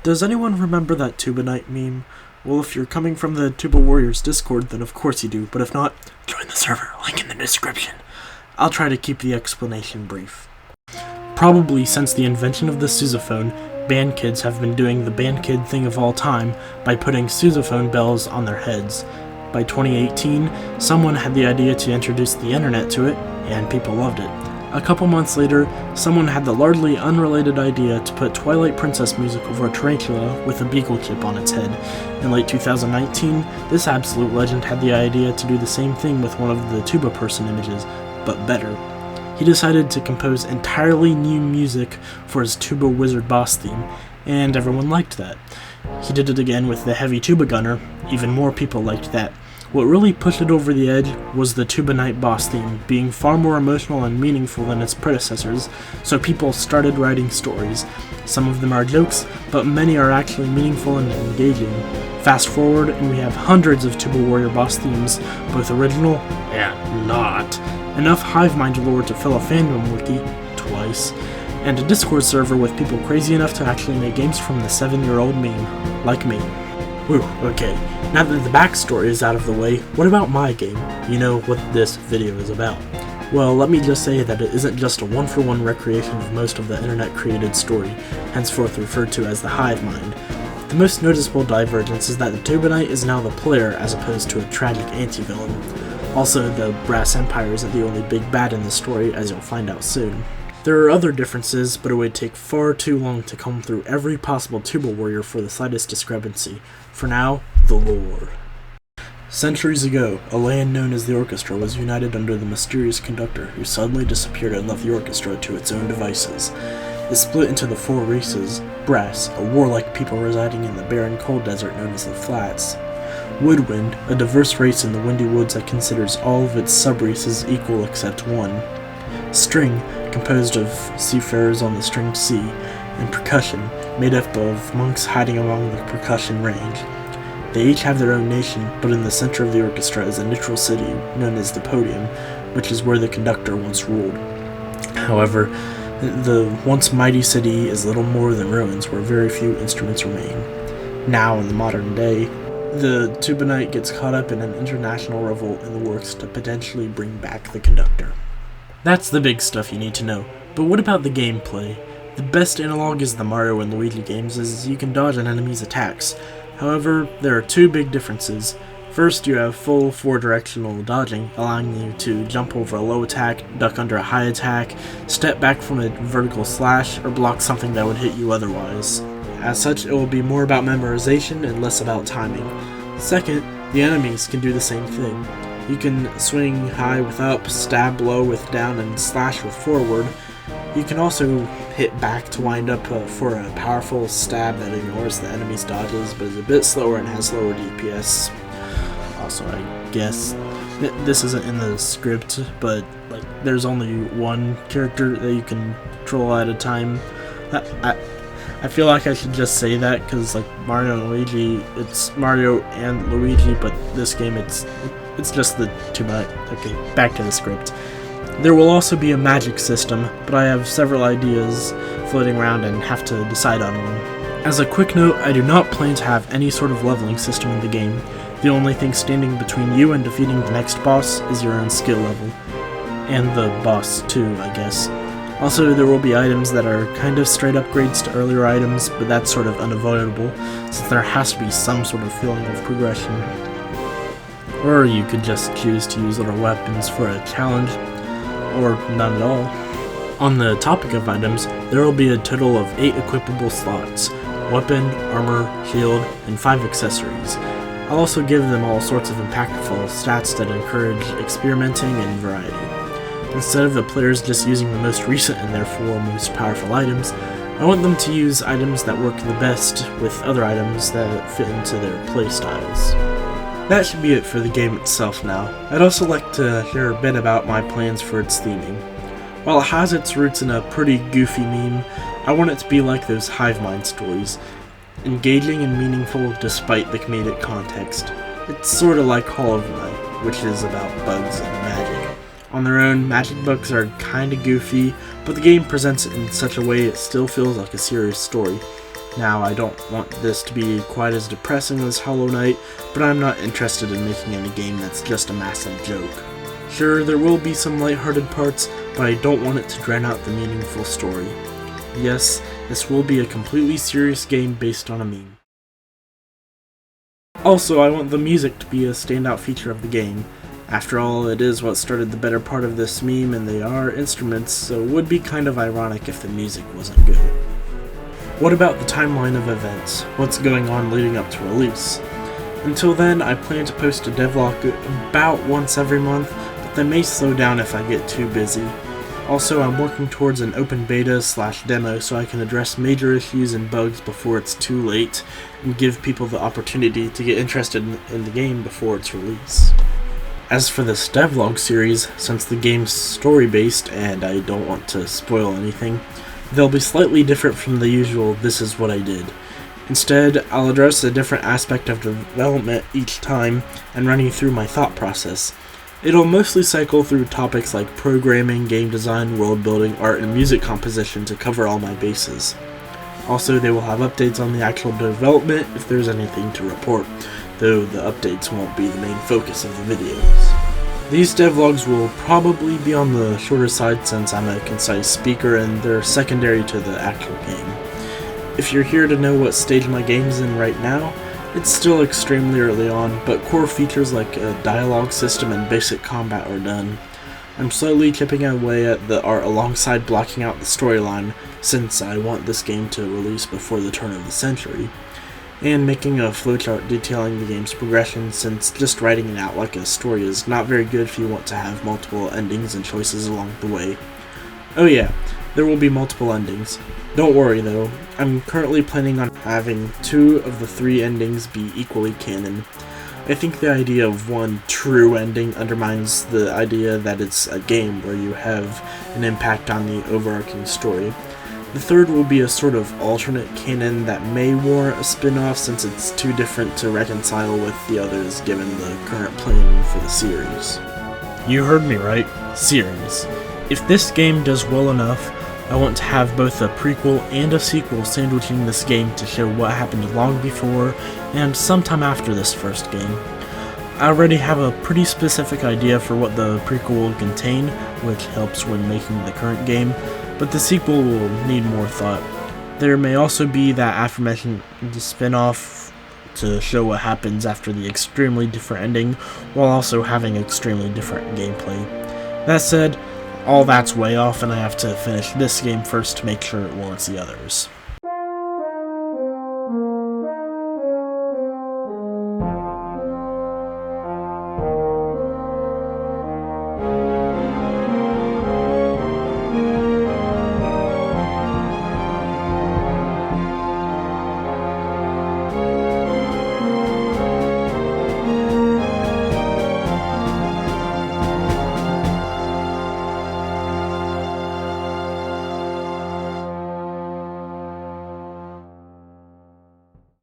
Does anyone remember that Tuba Knight meme? Well, if you're coming from the Tuba Warriors Discord, then of course you do, but if not, join the server, link in the description. I'll try to keep the explanation brief. Probably since the invention of the sousaphone, band kids have been doing the band kid thing of all time by putting sousaphone bells on their heads. By 2018, someone had the idea to introduce the internet to it, and people loved it. A couple months later, someone had the largely unrelated idea to put Twilight Princess music over a tarantula with a beagle chip on its head. In late 2019, this absolute legend had the idea to do the same thing with one of the tuba person images, but better. He decided to compose entirely new music for his Tuba Wizard boss theme, and everyone liked that. He did it again with the Heavy Tuba Gunner. Even more people liked that. What really pushed it over the edge was the Tuba Knight boss theme, being far more emotional and meaningful than its predecessors, so people started writing stories. Some of them are jokes, but many are actually meaningful and engaging. Fast forward, and we have hundreds of Tuba Warrior boss themes, both original and not. Enough hive mind lore to fill a fandom wiki, twice, and a Discord server with people crazy enough to actually make games from the 7-year-old meme, like me. Whew, okay, now that the backstory is out of the way, what about my game? You know what this video is about. Well, let me just say that it isn't just a one-for-one recreation of most of the internet-created story, henceforth referred to as the hive mind. The most noticeable divergence is that the Tuba Knight is now the player as opposed to a tragic anti-villain. Also, the Brass Empire isn't the only big bad in the story, as you'll find out soon. There are other differences, but it would take far too long to comb through every possible Tuba Warrior for the slightest discrepancy. For now, the lore. Centuries ago, a land known as the Orchestra was united under the mysterious conductor who suddenly disappeared and left the orchestra to its own devices. It split into the 4 races: Brass, a warlike people residing in the barren cold desert known as the Flats; Woodwind, a diverse race in the windy woods that considers all of its sub-races equal except one; String, composed of seafarers on the stringed sea; and Percussion, made up of monks hiding along the percussion range. They each have their own nation, but in the center of the orchestra is a neutral city known as the Podium, which is where the conductor once ruled. However, the once mighty city is little more than ruins where very few instruments remain. Now, in the modern day, the Tuba Knight gets caught up in an international revolt in the works to potentially bring back the conductor. That's the big stuff you need to know, but what about the gameplay? The best analog is the Mario and Luigi games, as you can dodge an enemy's attacks. However, there are 2 big differences. First, you have full 4-directional dodging, allowing you to jump over a low attack, duck under a high attack, step back from a vertical slash, or block something that would hit you otherwise. As such, it will be more about memorization and less about timing. Second, the enemies can do the same thing. You can swing high with up, stab low with down, and slash with forward. You can also hit back to wind up for a powerful stab that ignores the enemy's dodges, but is a bit slower and has lower DPS. Also, I guess this isn't in the script, but there's only one character that you can control at a time. I feel like I should just say that because Mario and Luigi, it's Mario and Luigi, but this game it's just the Tuba Knight. Okay, back to the script. There will also be a magic system, but I have several ideas floating around and have to decide on one. As a quick note, I do not plan to have any sort of leveling system in the game. The only thing standing between you and defeating the next boss is your own skill level. And the boss too, I guess. Also, there will be items that are kind of straight upgrades to earlier items, but that's sort of unavoidable, since there has to be some sort of feeling of progression. Or you could just choose to use little weapons for a challenge, or none at all. On the topic of items, there will be a total of 8 equipable slots: weapon, armor, shield, and 5 accessories. I'll also give them all sorts of impactful stats that encourage experimenting and variety. Instead of the players just using the most recent and therefore most powerful items, I want them to use items that work the best with other items that fit into their playstyles. That should be it for the game itself now. I'd also like to hear a bit about my plans for its theming. While it has its roots in a pretty goofy meme, I want it to be like those hive mind stories, engaging and meaningful despite the comedic context. It's sorta like Hollow Knight, which is about bugs and magic. On their own, magic bugs are kinda goofy, but the game presents it in such a way it still feels like a serious story. Now, I don't want this to be quite as depressing as Hollow Knight, but I'm not interested in making any game that's just a massive joke. Sure, there will be some lighthearted parts, but I don't want it to drown out the meaningful story. Yes, this will be a completely serious game based on a meme. Also, I want the music to be a standout feature of the game. After all, it is what started the better part of this meme, and they are instruments, so it would be kind of ironic if the music wasn't good. What about the timeline of events? What's going on leading up to release? Until then, I plan to post a devlog about once every month, but that may slow down if I get too busy. Also, I'm working towards an open beta/demo so I can address major issues and bugs before it's too late, and give people the opportunity to get interested in the game before its release. As for this devlog series, since the game's story-based and I don't want to spoil anything, they'll be slightly different from the usual "this is what I did." Instead, I'll address a different aspect of development each time and run you through my thought process. It'll mostly cycle through topics like programming, game design, world building, art, and music composition to cover all my bases. Also, they will have updates on the actual development if there's anything to report, though the updates won't be the main focus of the videos. These devlogs will probably be on the shorter side since I'm a concise speaker and they're secondary to the actual game. If you're here to know what stage my game's in right now, it's still extremely early on, but core features like a dialogue system and basic combat are done. I'm slowly chipping away at the art alongside blocking out the storyline, since I want this game to release before the turn of the century, and making a flowchart detailing the game's progression, since just writing it out like a story is not very good if you want to have multiple endings and choices along the way. Oh yeah, there will be multiple endings. Don't worry though, I'm currently planning on having 2 of the 3 endings be equally canon. I think the idea of one true ending undermines the idea that it's a game where you have an impact on the overarching story. The third will be a sort of alternate canon that may warrant a spin-off since it's too different to reconcile with the others given the current planning for the series. You heard me right, series. If this game does well enough, I want to have both a prequel and a sequel sandwiching this game to show what happened long before and sometime after this first game. I already have a pretty specific idea for what the prequel will contain, which helps when making the current game, but the sequel will need more thought. There may also be that aforementioned spin-off to show what happens after the extremely different ending, while also having extremely different gameplay. That said, all that's way off and I have to finish this game first to make sure it warrants the others.